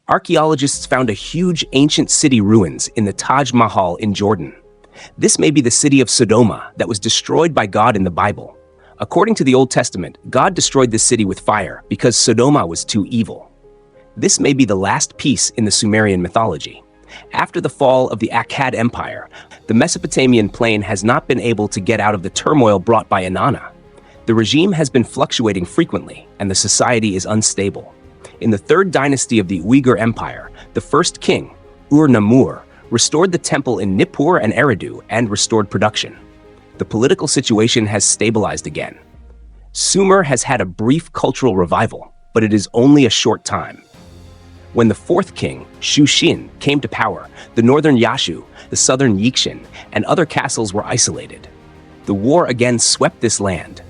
Archaeologists found a huge ancient city ruins in the Taj Mahal in Jordan. This may be the city of Sodoma that was destroyed by God in the Bible. According to the Old Testament, God destroyed this city with fire because Sodoma was too evil. This may be the last piece in the Sumerian mythology. After the fall of the Akkad Empire, the Mesopotamian plain has not been able to get out of the turmoil brought by Inanna. The regime has been fluctuating frequently, and the society is unstable. In the third dynasty of the Uyghur Empire, the first king, Ur-Namur, restored the temple in Nippur and Eridu and restored production. The political situation has stabilized again. Sumer has had a brief cultural revival, but it is only a short time. When the fourth king, Shushin, came to power, the northern Yashu, the southern Yikshin, and other castles were isolated. The war again swept this land.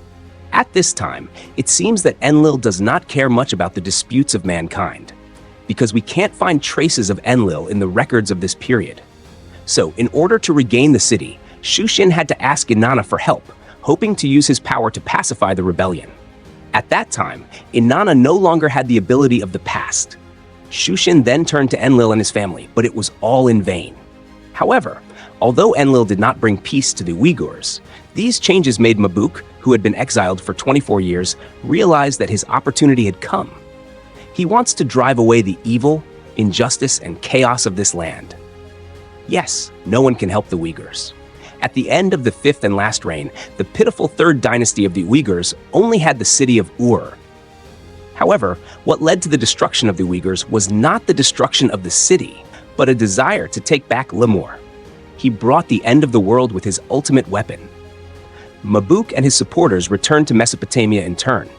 At this time, it seems that Enlil does not care much about the disputes of mankind, because we can't find traces of Enlil in the records of this period. So, in order to regain the city, Shushin had to ask Inanna for help, hoping to use his power to pacify the rebellion. At that time, Inanna no longer had the ability of the past. Shushin then turned to Enlil and his family, but it was all in vain. However, although Enlil did not bring peace to the Uyghurs, these changes made Marduk, who had been exiled for 24 years, realize that his opportunity had come. He wants to drive away the evil, injustice, and chaos of this land. Yes, no one can help the Uyghurs. At the end of the fifth and last reign, the pitiful third dynasty of the Uyghurs only had the city of Ur. However, what led to the destruction of the Uyghurs was not the destruction of the city, but a desire to take back Lemur. He brought the end of the world with his ultimate weapon. Marduk and his supporters returned to Mesopotamia in turn.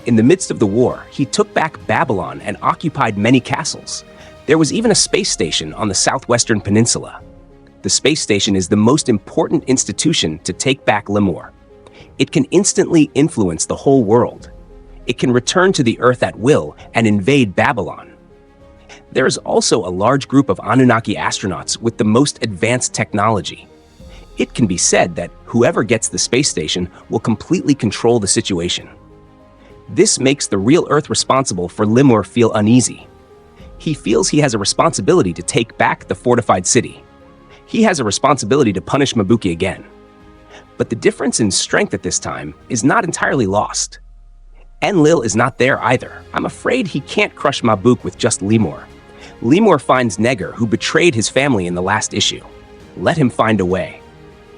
In the midst of the war, he took back Babylon and occupied many castles. There was even a space station on the southwestern peninsula. The space station is the most important institution to take back Lemur. It can instantly influence the whole world. It can return to the Earth at will and invade Babylon. There is also a large group of Anunnaki astronauts with the most advanced technology. It can be said that whoever gets the space station will completely control the situation. This makes the real Earth responsible for Lemur feel uneasy. He feels he has a responsibility to take back the fortified city. He has a responsibility to punish Marduk again. But the difference in strength at this time is not entirely lost. Enlil is not there either. I'm afraid he can't crush Marduk with just Lemur. Lemur finds Neger, who betrayed his family in the last issue. Let him find a way.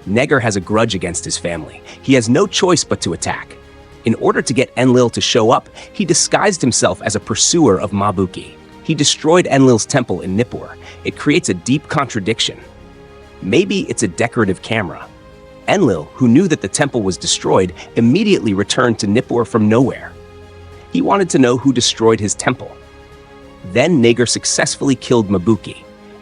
Neger has a grudge against his family. He has no choice but to attack. In order to get Enlil to show up, he disguised himself as a pursuer of Marduk. He destroyed Enlil's temple in Nippur. It creates a deep contradiction. Maybe it's a decorative camera. Enlil, who knew that the temple was destroyed, immediately returned to Nippur from nowhere. He wanted to know who destroyed his temple. Then Neger successfully killed Marduk.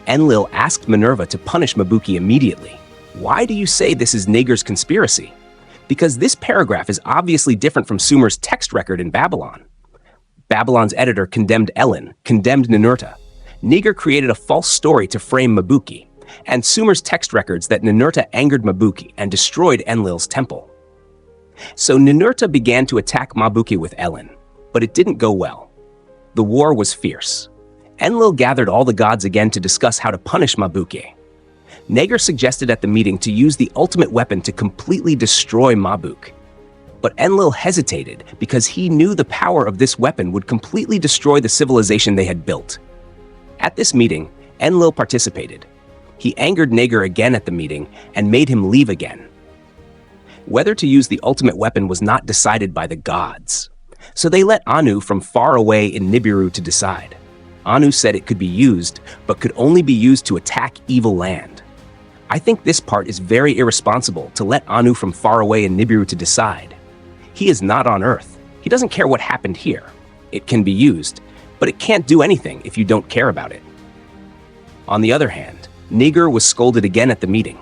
Enlil asked Minerva to punish Marduk immediately. Why do you say this is Neger's conspiracy? Because this paragraph is obviously different from Sumer's text record in Babylon. Babylon's editor condemned Ellen, condemned Ninurta. Neger created a false story to frame Marduk, and Sumer's text records that Ninurta angered Marduk and destroyed Enlil's temple. So Ninurta began to attack Marduk with Ellen, but it didn't go well. The war was fierce. Enlil gathered all the gods again to discuss how to punish Marduk. Neger suggested at the meeting to use the ultimate weapon to completely destroy Marduk. But Enlil hesitated because he knew the power of this weapon would completely destroy the civilization they had built. At this meeting, Enlil participated. He angered Neger again at the meeting and made him leave again. Whether to use the ultimate weapon was not decided by the gods. So they let Anu from far away in Nibiru to decide. Anu said it could be used, but could only be used to attack evil land. I think this part is very irresponsible to let Anu from far away in Nibiru to decide. He is not on Earth. He doesn't care what happened here. It can be used, but it can't do anything if you don't care about it. On the other hand, Neger was scolded again at the meeting.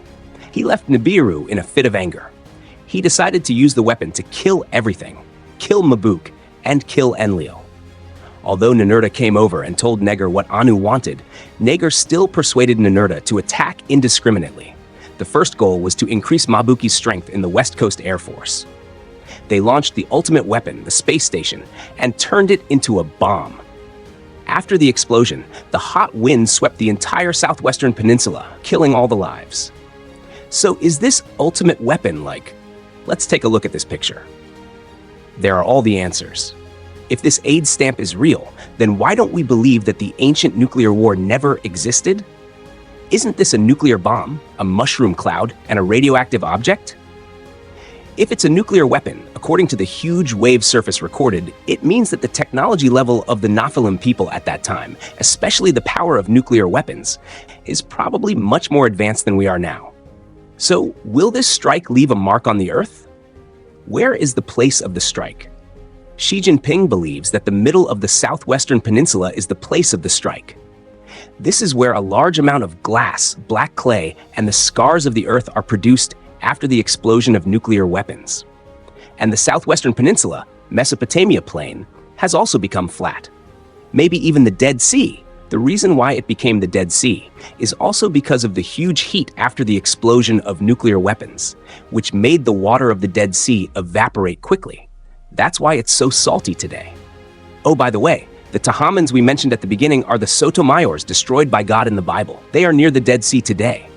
He left Nibiru in a fit of anger. He decided to use the weapon to kill everything, kill Marduk, and kill Enlil. Although Ninurta came over and told Neger what Anu wanted, Neger still persuaded Ninurta to attack indiscriminately. The first goal was to increase Marduk's strength in the West Coast Air Force. They launched the ultimate weapon, the space station, and turned it into a bomb. After the explosion, the hot wind swept the entire southwestern peninsula, killing all the lives. So is this ultimate weapon like? Let's take a look at this picture. There are all the answers. If this AIDS stamp is real, then why don't we believe that the ancient nuclear war never existed? Isn't this a nuclear bomb, a mushroom cloud, and a radioactive object? If it's a nuclear weapon, according to the huge wave surface recorded, it means that the technology level of the Nephilim people at that time, especially the power of nuclear weapons, is probably much more advanced than we are now. So, will this strike leave a mark on the Earth? Where is the place of the strike? Xi Jinping believes that the middle of the southwestern peninsula is the place of the strike. This is where a large amount of glass, black clay, and the scars of the Earth are produced after the explosion of nuclear weapons. And the southwestern peninsula, Mesopotamia plain, has also become flat. Maybe even the Dead Sea. The reason why it became the Dead Sea is also because of the huge heat after the explosion of nuclear weapons, which made the water of the Dead Sea evaporate quickly. That's why it's so salty today. Oh, by the way, the Tahamans we mentioned at the beginning are the Sotomayors destroyed by God in the Bible. They are near the Dead Sea today.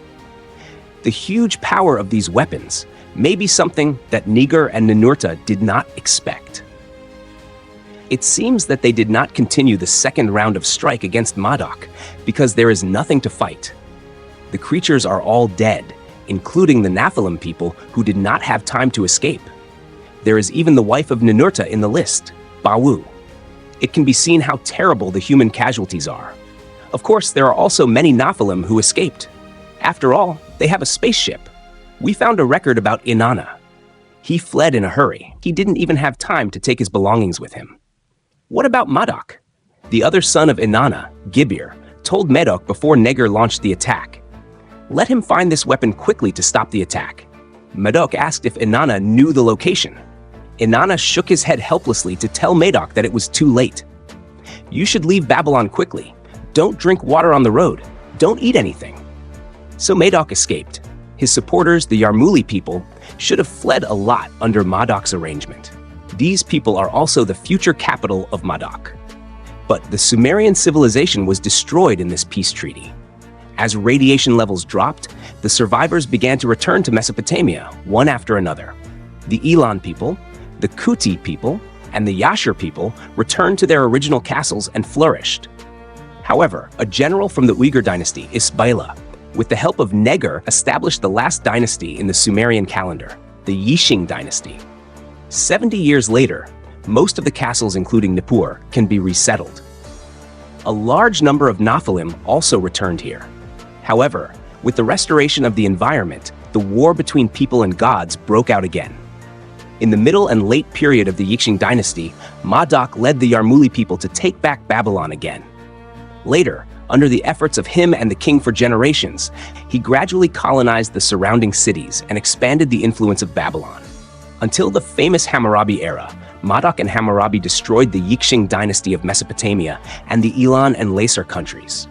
The huge power of these weapons may be something that Niger and Ninurta did not expect. It seems that they did not continue the second round of strike against Marduk because there is nothing to fight. The creatures are all dead, including the Nephilim people who did not have time to escape. There is even the wife of Ninurta in the list, Bawu. It can be seen how terrible the human casualties are. Of course, there are also many Nephilim who escaped. After all, they have a spaceship. We found a record about Inanna. He fled in a hurry. He didn't even have time to take his belongings with him. What about Marduk? The other son of Inanna, Gibir, told Marduk before Neger launched the attack. Let him find this weapon quickly to stop the attack. Marduk asked if Inanna knew the location. Inanna shook his head helplessly to tell Marduk that it was too late. You should leave Babylon quickly. Don't drink water on the road. Don't eat anything. So Marduk escaped. His supporters, the Yarmuli people, should have fled a lot under Marduk's arrangement. These people are also the future capital of Marduk. But the Sumerian civilization was destroyed in this peace treaty. As radiation levels dropped, the survivors began to return to Mesopotamia, one after another. The Elan people, the Kuti people, and the Yashur people returned to their original castles and flourished. However, a general from the Uyghur dynasty, Isbaila, with the help of Neger, established the last dynasty in the Sumerian calendar, the Yixing dynasty. 70 years later, most of the castles, including Nippur, can be resettled. A large number of Nephilim also returned here. However, with the restoration of the environment, the war between people and gods broke out again. In the middle and late period of the Yixing dynasty, Marduk led the Yarmuli people to take back Babylon again. Later, under the efforts of him and the king for generations, he gradually colonized the surrounding cities and expanded the influence of Babylon. Until the famous Hammurabi era, Marduk and Hammurabi destroyed the Yixing dynasty of Mesopotamia and the Elan and Lacer countries.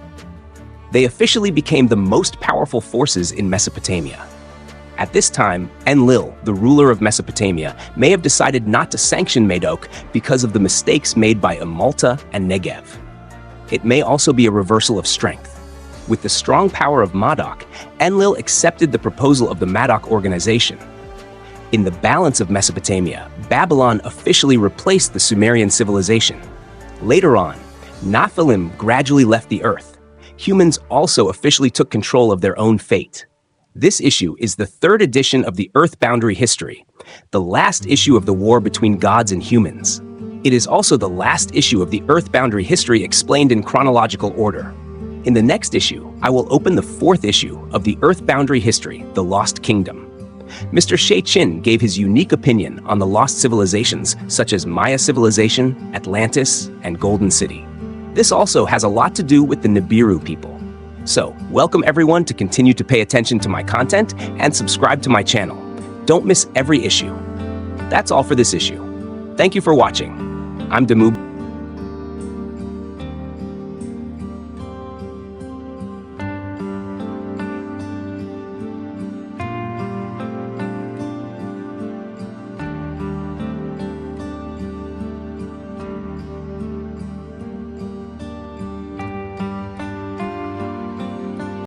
They officially became the most powerful forces in Mesopotamia. At this time, Enlil, the ruler of Mesopotamia, may have decided not to sanction Marduk because of the mistakes made by Amalta and Negev. It may also be a reversal of strength. With the strong power of Marduk, Enlil accepted the proposal of the Marduk organization. In the balance of Mesopotamia, Babylon officially replaced the Sumerian civilization. Later on, Nephilim gradually left the earth. Humans also officially took control of their own fate. This issue is the third edition of the Earth Boundary History, the last issue of the war between gods and humans. It is also the last issue of the Earth Boundary History explained in chronological order. In the next issue, I will open the fourth issue of the Earth Boundary History, The Lost Kingdom. Mr. Shay Chin gave his unique opinion on the lost civilizations such as Maya Civilization, Atlantis, and Golden City. This also has a lot to do with the Nibiru people. So, welcome everyone to continue to pay attention to my content and subscribe to my channel. Don't miss every issue. That's all for this issue. Thank you for watching. I'm Damu.